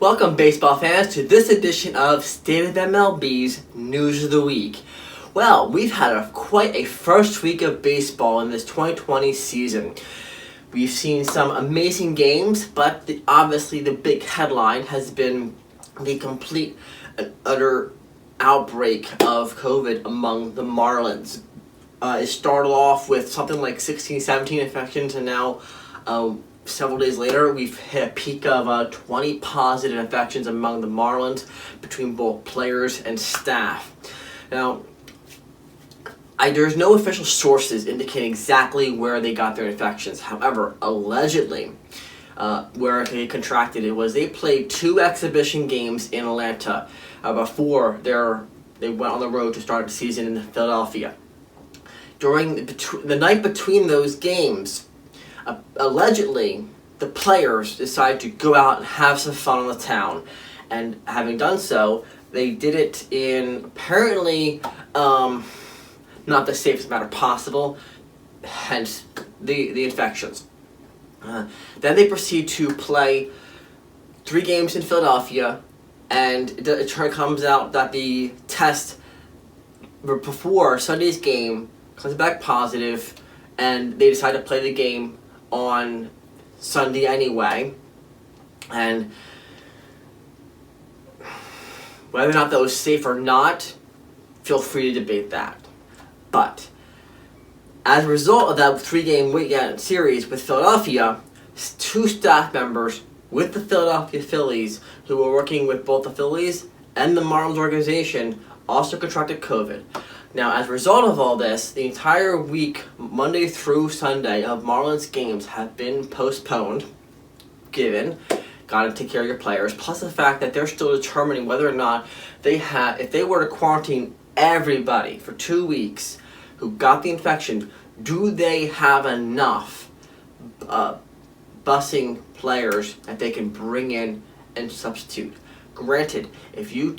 Welcome, baseball fans, to this edition of State of MLB's News of the Week. Well, we've had quite a first week of baseball in this 2020 season. We've seen some amazing games, but obviously the big headline has been the complete and utter outbreak of COVID among the Marlins. It started off with something like 16, 17 infections, and now several days later, we've hit a peak of 20 positive infections among the Marlins between both players and staff. Now, there's no official sources indicating exactly where they got their infections. However, allegedly, where they contracted it was they played 2 exhibition games in Atlanta before they went on the road to start the season in Philadelphia. During the night between those games, allegedly, the players decided to go out and have some fun on the town. And having done so, they did it in apparently not the safest manner possible, hence the infections. Then they proceed to play 3 games in Philadelphia, and it comes out that the test before Sunday's game comes back positive, and they decide to play the game on Sunday anyway. And whether or not that was safe or not, feel free to debate that. But as a result of that 3-game weekend series with Philadelphia, 2 staff members with the Philadelphia Phillies who were working with both the Phillies and the Marlins organization also contracted COVID. Now, as a result of all this, the entire week, Monday through Sunday, of Marlins games have been postponed, gotta take care of your players, plus the fact that they're still determining whether or not if they were to quarantine everybody for 2 weeks who got the infection, do they have enough busing players that they can bring in and substitute? Granted, if you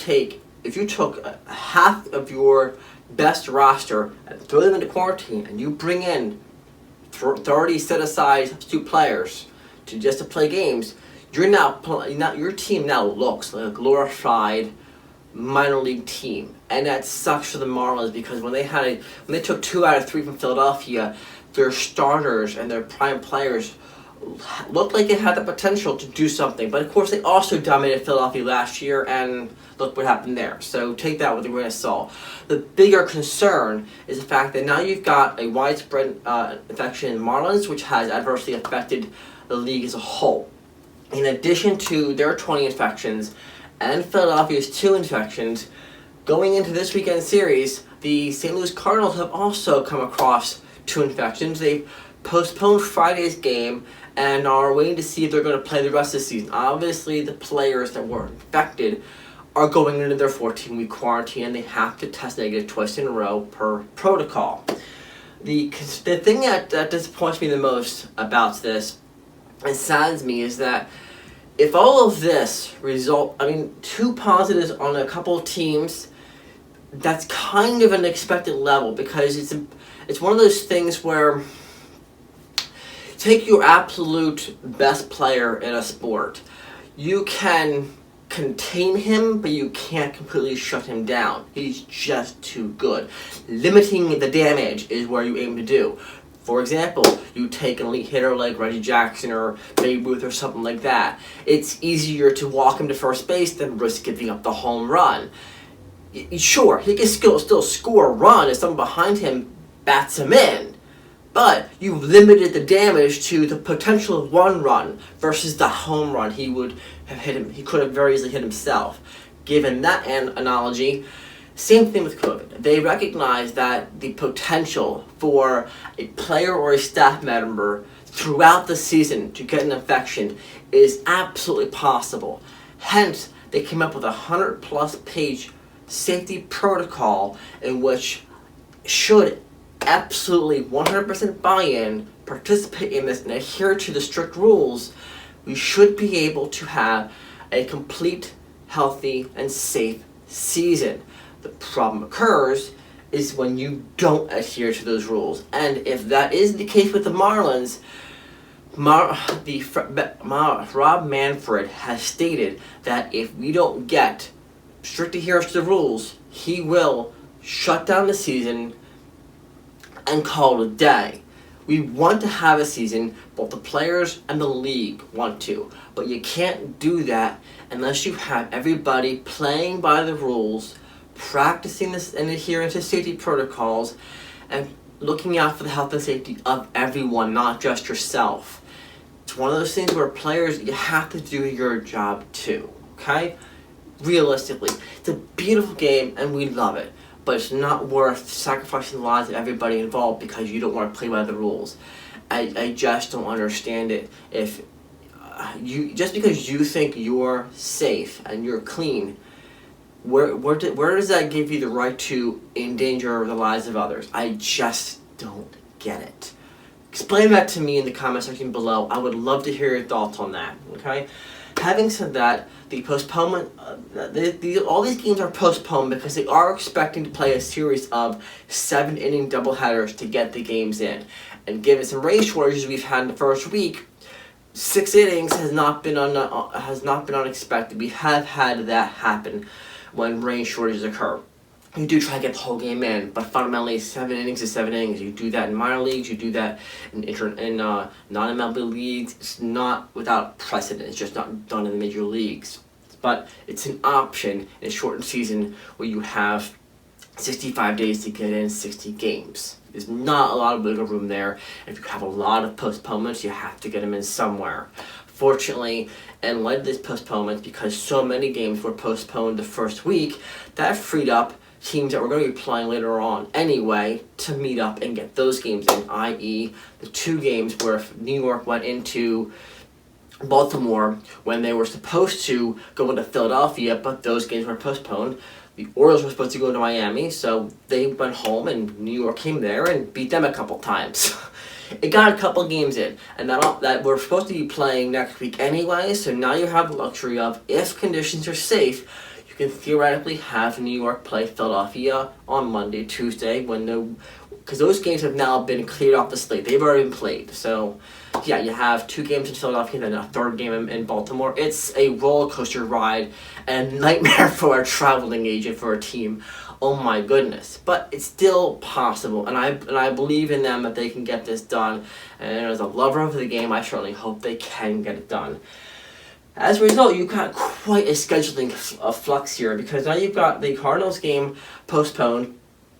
took half of your best roster and throw them into quarantine, and you bring in 30 set-aside substitute players to play games, your team now looks like a glorified minor league team, and that sucks for the Marlins because when they took 2 out of 3 from Philadelphia, their starters and their prime players looked like they had the potential to do something. But of course, they also dominated Philadelphia last year, and look what happened there. So take that with a grain of salt. The bigger concern is the fact that now you've got a widespread infection in Marlins, which has adversely affected the league as a whole. In addition to their 20 infections and Philadelphia's 2 infections, going into this weekend series, the St. Louis Cardinals have also come across 2 infections. They've postponed Friday's game and are waiting to see if they're going to play the rest of the season. Obviously, the players that were infected are going into their 14-week quarantine, and they have to test negative twice in a row per protocol. The thing that disappoints me the most about this and saddens me is that if all of this 2 positives on a couple of teams, that's kind of an expected level, because it's one of those things where take your absolute best player in a sport. You can contain him, but you can't completely shut him down. He's just too good. Limiting the damage is where you aim to do. For example, you take an elite hitter like Reggie Jackson or Babe Ruth or something like that. It's easier to walk him to first base than risk giving up the home run. Sure, he can still score a run if someone behind him bats him in, but you limited the damage to the potential of 1 run versus the home run he would have hit him. He could have very easily hit himself. Given that analogy, same thing with COVID. They recognize that the potential for a player or a staff member throughout the season to get an infection is absolutely possible. Hence, they came up with a 100-plus page safety protocol in which, should absolutely 100% buy-in, participate in this, and adhere to the strict rules, we should be able to have a complete, healthy, and safe season. The problem occurs is when you don't adhere to those rules. And if that is the case with the Marlins, Rob Manfred has stated that if we don't get strict adherence to the rules, he will shut down the season and call it a day. We want to have a season, both the players and the league want to, but you can't do that unless you have everybody playing by the rules, practicing this and adhering to safety protocols, and looking out for the health and safety of everyone, not just yourself. It's one of those things where players, you have to do your job too, okay? Realistically, it's a beautiful game and we love it, but it's not worth sacrificing the lives of everybody involved because you don't want to play by the rules. I just don't understand it. If just because you think you're safe and you're clean, where does that give you the right to endanger the lives of others? I just don't get it. Explain that to me in the comment section below. I would love to hear your thoughts on that, okay? Having said that, the postponement, all these games are postponed because they are expecting to play a series of 7-inning doubleheaders to get the games in. And given some rain shortages we've had in the first week, 6 innings has not been unexpected. We have had that happen when rain shortages occur. You do try to get the whole game in, but fundamentally 7 innings is 7 innings. You do that in minor leagues, you do that in non-MLB leagues. It's not without precedent. It's just not done in the major leagues. But it's an option in a shortened season where you have 65 days to get in 60 games. There's not a lot of wiggle room there. If you have a lot of postponements, you have to get them in somewhere. Fortunately, in light of these postponements, because so many games were postponed the first week, that freed up teams that were going to be playing later on anyway to meet up and get those games in, i.e. the 2 games where New York went into Baltimore when they were supposed to go into Philadelphia, but those games were postponed. The Orioles were supposed to go to Miami, so they went home and New York came there and beat them a couple times. It got a couple games in, and that we're supposed to be playing next week anyway, so now you have the luxury of, if conditions are safe, you can theoretically have New York play Philadelphia on Monday, Tuesday, because those games have now been cleared off the slate. They've already been played. So, yeah, you have 2 games in Philadelphia and then a 3rd game in Baltimore. It's a roller coaster ride and nightmare for a traveling agent for a team. Oh my goodness. But it's still possible, and I believe in them that they can get this done. And as a lover of the game, I certainly hope they can get it done. As a result, you've got quite a scheduling flux here, because now you've got the Cardinals game postponed.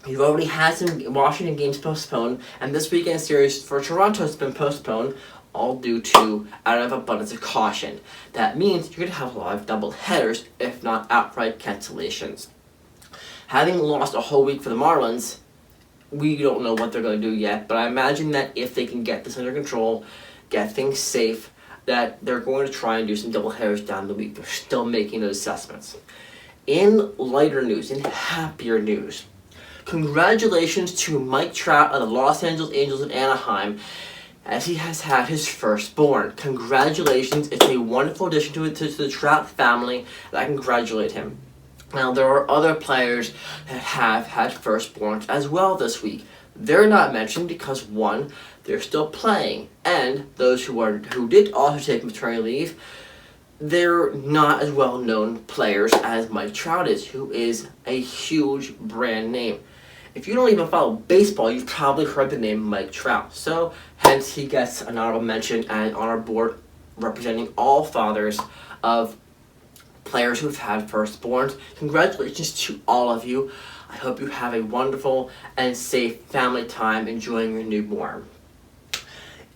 You've already had some Washington games postponed, and this weekend series for Toronto has been postponed, all due to out of abundance of caution. That means you're going to have a lot of double headers, if not outright cancellations. Having lost a whole week for the Marlins, we don't know what they're going to do yet, but I imagine that if they can get this under control, get things safe, that they're going to try and do some double headers down the week. They're still making those assessments. In lighter news, in happier news, congratulations to Mike Trout of the Los Angeles Angels in Anaheim, as he has had his firstborn. Congratulations. It's a wonderful addition to the Trout family, and I congratulate him. Now, there are other players that have had firstborns as well this week. They're not mentioned because, one, they're still playing, and those who did also take maternity leave, they're not as well-known players as Mike Trout is, who is a huge brand name. If you don't even follow baseball, you've probably heard the name Mike Trout. So, hence, he gets an honorable mention and on our board representing all fathers of players who've had firstborns. Congratulations to all of you. I hope you have a wonderful and safe family time enjoying your newborn.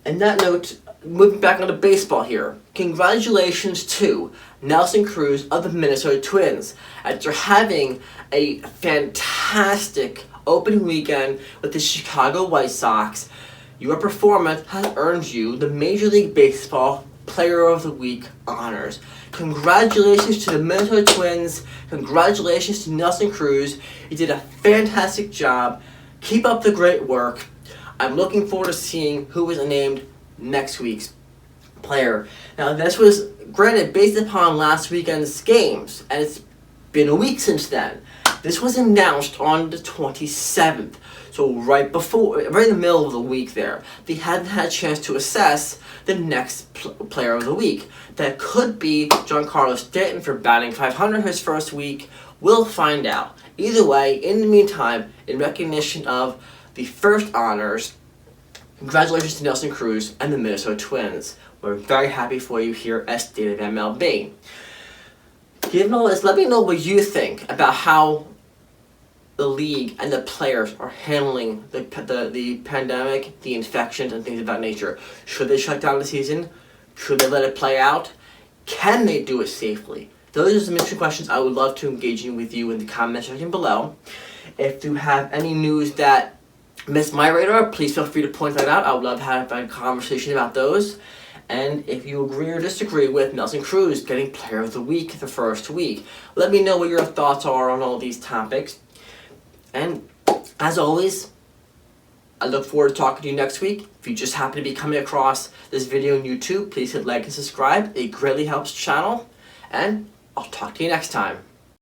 And that note, moving back onto baseball here, congratulations to Nelson Cruz of the Minnesota Twins. After having a fantastic opening weekend with the Chicago White Sox, your performance has earned you the Major League Baseball Player of the Week honors. Congratulations to the Minnesota Twins. Congratulations to Nelson Cruz. You did a fantastic job. Keep up the great work. I'm looking forward to seeing who is named next week's player. Now, this was, granted, based upon last weekend's games, and it's been a week since then. This was announced on the 27th. So right in the middle of the week there, they hadn't had a chance to assess the next player of the week. That could be Giancarlo Stanton for batting .500 his first week. We'll find out. Either way, in the meantime, in recognition of the first honors, congratulations to Nelson Cruz and the Minnesota Twins. We're very happy for you here at State of MLB. Given all this, let me know what you think about how the league and the players are handling the pandemic, the infections, and things of that nature. Should they shut down the season? Should they let it play out? Can they do it safely? Those are some interesting questions I would love to engage with you in the comment section below. If you have any news that missed my radar, please feel free to point that out. I would love to have a conversation about those. And if you agree or disagree with Nelson Cruz getting Player of the Week the first week, let me know what your thoughts are on all these topics. And as always, I look forward to talking to you next week. If you just happen to be coming across this video on YouTube, please hit like and subscribe. It greatly helps the channel. And I'll talk to you next time.